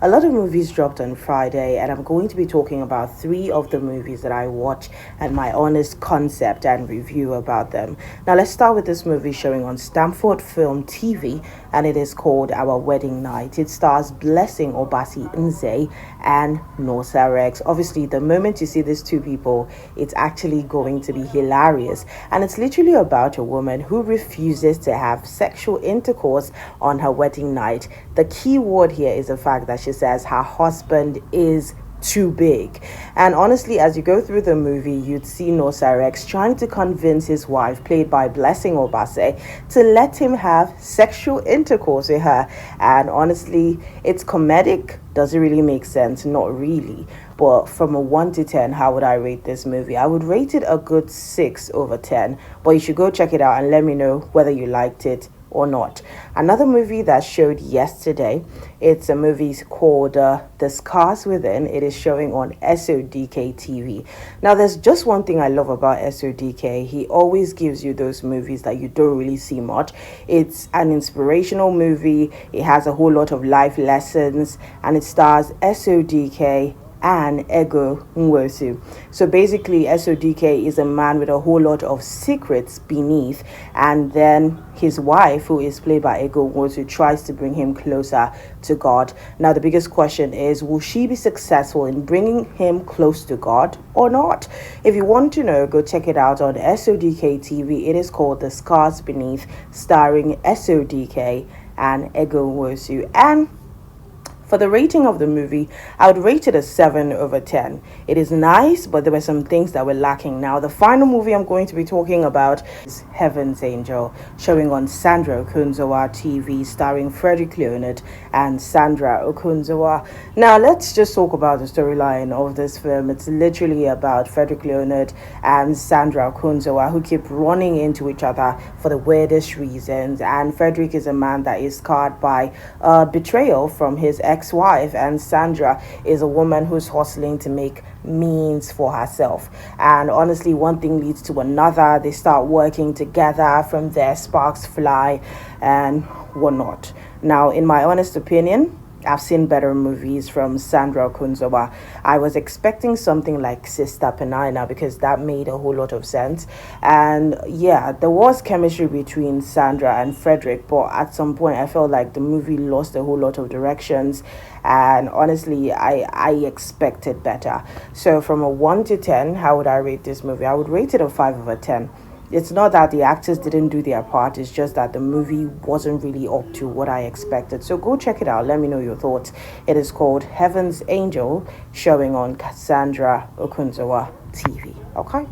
A lot of movies dropped on Friday, and I'm going to be talking about three of the movies that I watch and my honest concept and review about them. Now, let's start with this movie showing on Stamford Film TV, and it is called Our Wedding Night. It stars Blessing Obasi Nze and Nosa Rex. Obviously, the moment you see these two people, it's actually going to be hilarious. And it's literally about a woman who refuses to have sexual intercourse on her wedding night. The key word here is the fact that she says her husband is too big. And honestly, as you go through the movie, you'd see Nosa Rex trying to convince his wife, played by Blessing Obase, to let him have sexual intercourse with her. And honestly, it's comedic. Does it really make sense? Not really. But from a 1 to 10, how would I rate this movie? I would rate it a good 6 over 10. But you should go check it out and let me know whether you liked it or not. Another movie that showed yesterday, it's a movie called The Scars Within. It is showing on SODK TV. Now, there's just one thing I love about SODK. He always gives you those movies that you don't really see much. It's an inspirational movie. It has a whole lot of life lessons, and it stars SODK and Ego Nwosu. So basically, SODK is a man with a whole lot of secrets beneath, and then his wife, who is played by Ego Nwosu, tries to bring him closer to God. Now, the biggest question is, will she be successful in bringing him close to God or not? If you want to know, go check it out on SODK TV. It is called The Scars Beneath, starring SODK and Ego Nwosu. And for the rating of the movie, I would rate it a 7 over 10. It is nice, but there were some things that were lacking. Now, the final movie I'm going to be talking about is Heaven's Angel, showing on Sandra Okunzawa TV, starring Frederick Leonard and Sandra Okunzawa. Now, let's just talk about the storyline of this film. It's literally about Frederick Leonard and Sandra Okunzawa, who keep running into each other for the weirdest reasons. And Frederick is a man that is scarred by betrayal from his ex-wife, and Sandra is a woman who's hustling to make means for herself. And honestly, one thing leads to another. They start working together. From there, sparks fly and whatnot. Now, in my honest opinion, I've seen better movies from Sandra Okunzawa. I was expecting something like Sister Penina because that made a whole lot of sense. And yeah, there was chemistry between Sandra and Frederick, but at some point I felt like the movie lost a whole lot of directions. And honestly, I expected better. So from a 1 to 10, how would I rate this movie? I would rate it a 5 over 10. It's not that the actors didn't do their part, it's just that the movie wasn't really up to what I expected. So go check it out. Let me know your thoughts. It is called Heaven's Angel, showing on Sandra Okunzawa TV. Okay?